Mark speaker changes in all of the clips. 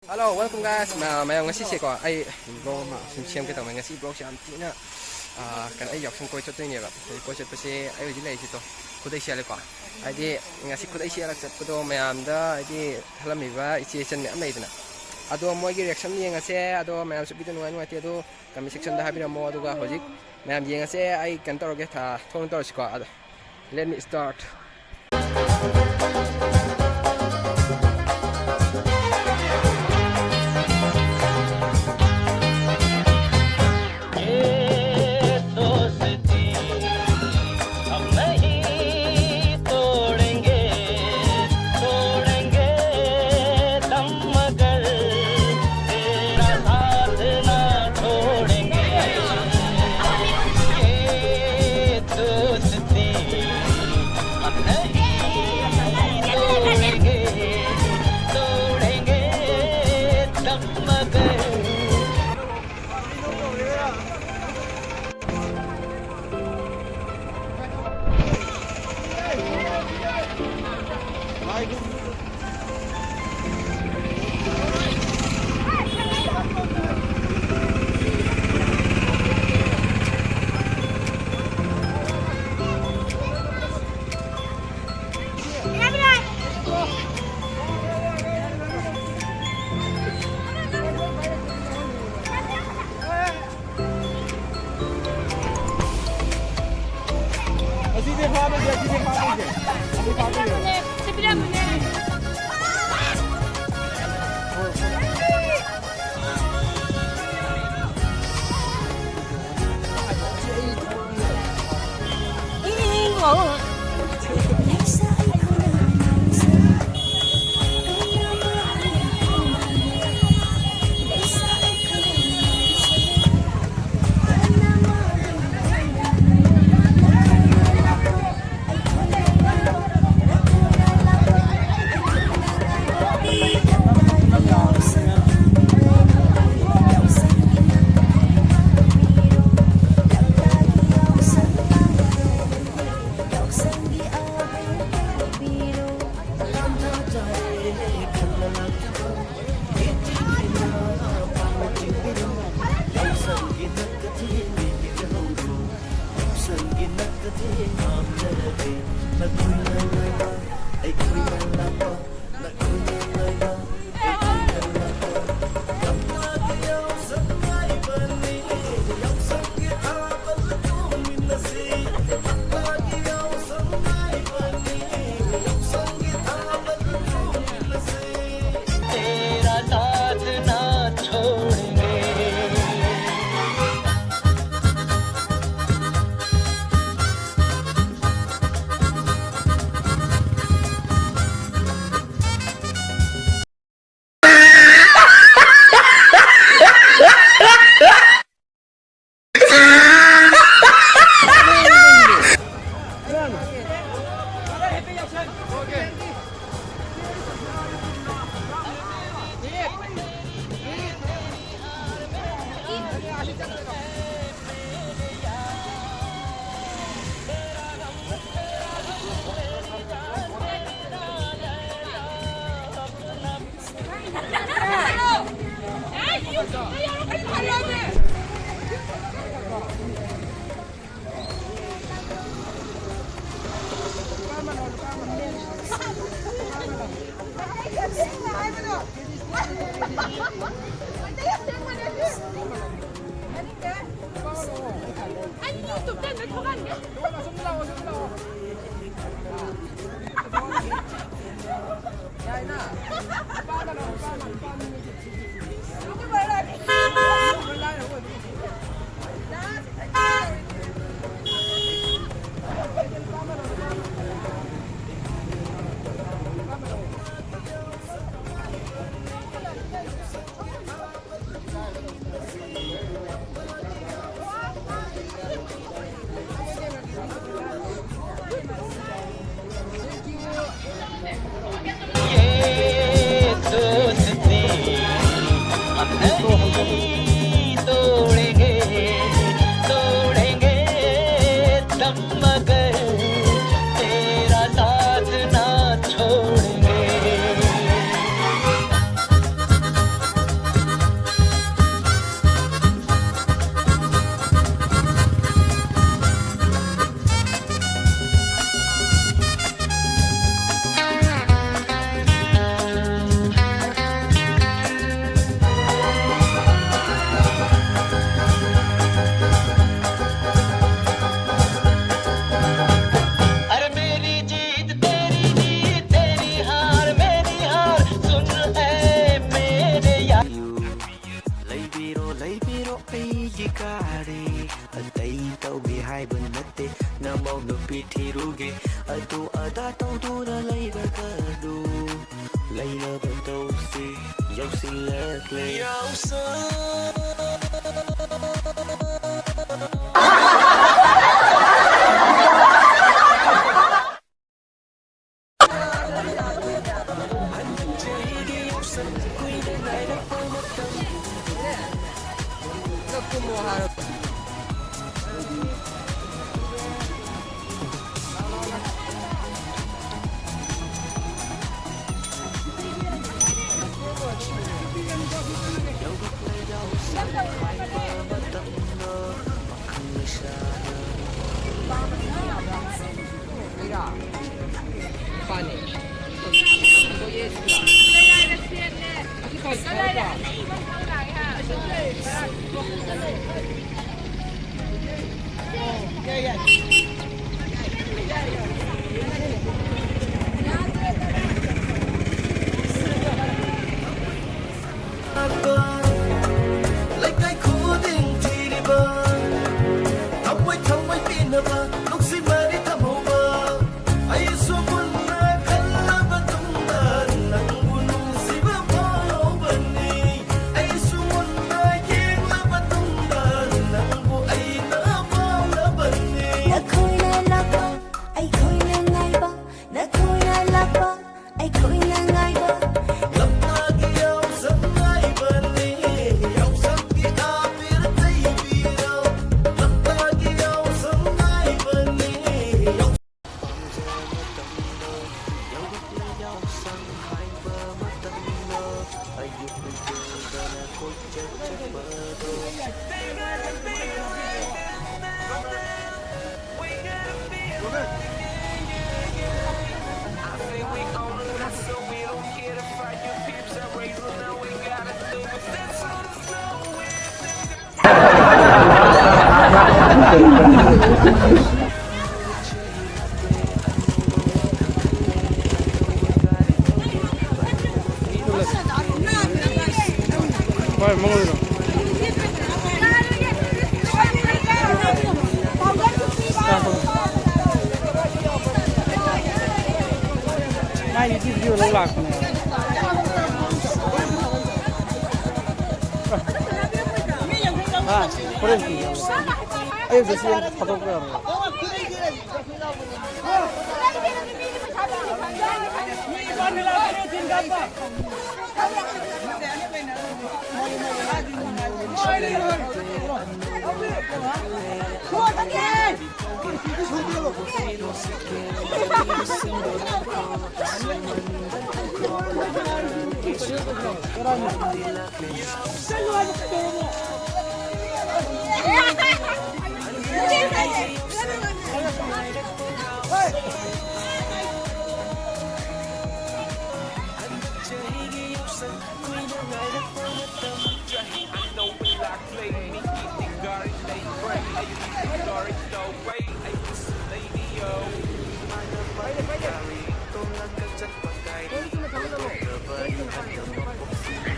Speaker 1: Hello, welcome guys. Mayang ngasi se ko ai vlog ma sim ke tawai ngasi vlog siam tina kan ai yok sang koi chot ni ba. Koi chot pase ai uji lai si to. Khudai sia le ko. Ai di ngasi khudai sia lak chat ko mayam da ai di thalami ba ichi chen me am nei dina. Ado moi gi reaction ni ngase ado mayam su bidu nuai nuai ti ado comment section da habira mo ado ga hojik mayam ye ngase ai kan tor ge tha thong tor si ko ado. Let me start.
Speaker 2: ꯌꯥꯔꯦ ꯑꯇꯩ ꯇꯧꯒꯦ ꯍꯥꯏꯕ ꯅꯠꯇꯦ ꯅꯃꯧ ꯅꯨꯄꯤ ꯊꯤꯔꯨꯒꯦ ꯑꯗꯨ ꯑꯗꯥ ꯇꯧꯗꯨꯅ ꯂꯩꯔꯒꯗꯨ ꯂꯩꯅꯕ ꯇꯧꯁꯤ ꯌꯧꯁꯤꯜꯂꯛꯂꯦ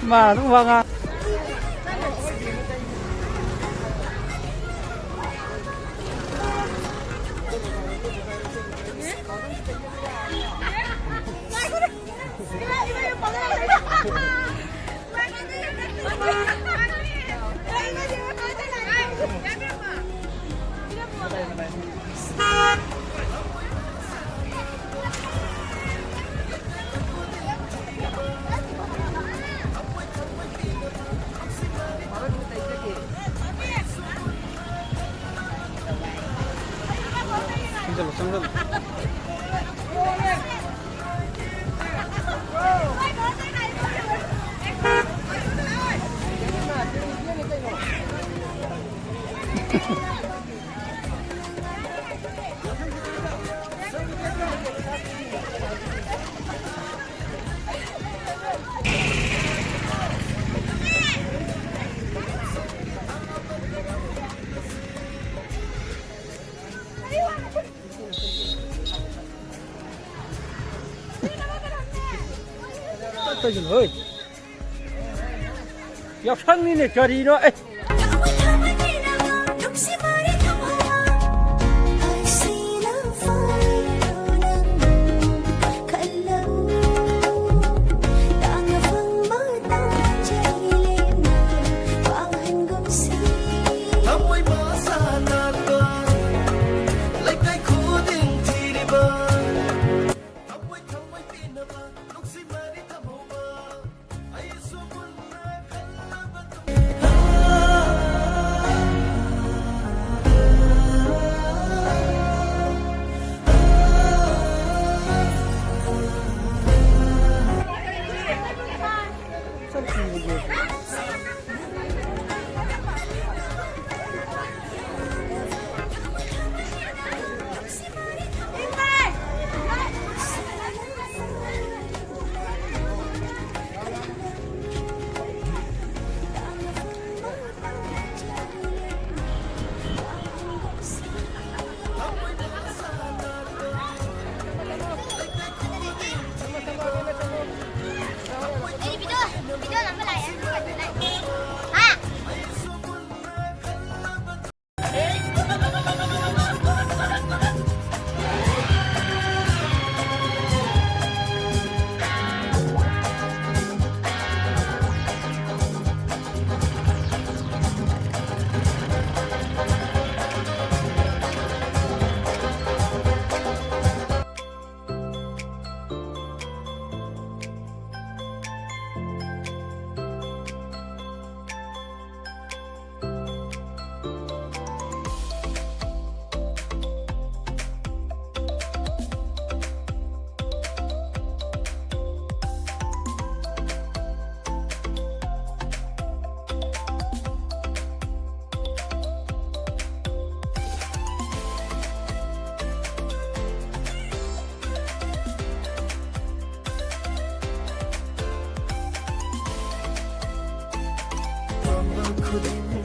Speaker 3: mà đúng không ạ? ơi 역상민의 자리로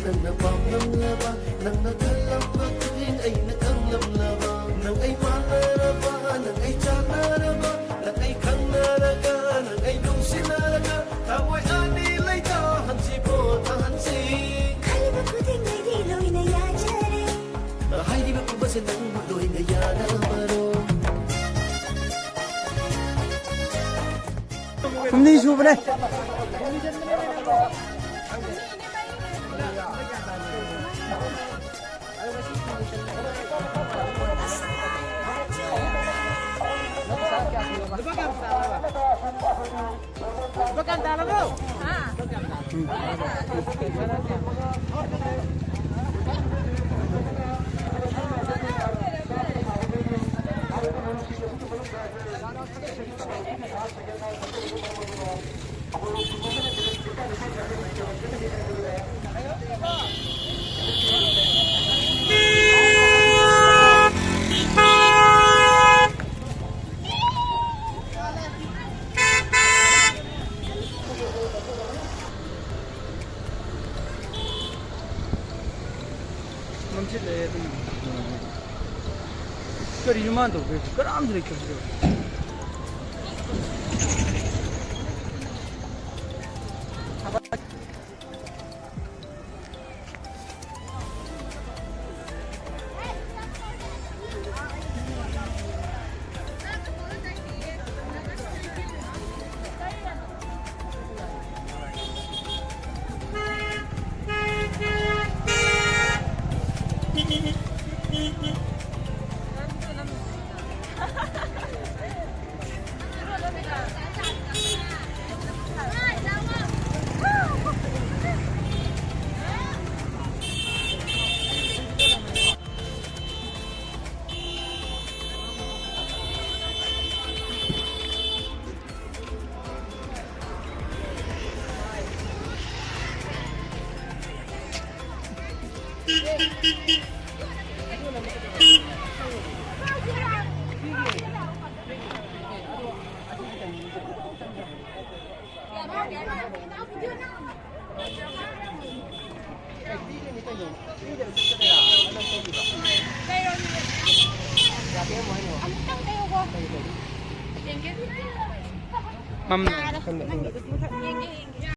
Speaker 4: nang napamlamlaba nang nakalamba tuwing ay nakanglaba nang ay manaraba nang ay tsanaraba nang ay kangnaraga nang ay lusinaraga taway anilay tahan si po tahan si
Speaker 5: kalba kuding ay diloy na yajare
Speaker 4: hay di ba kubasa ng muloy na yanamaro
Speaker 3: Hindi suba na. 멈출래. 그래 이만도 그래 아무도 이렇게 그래. Mâm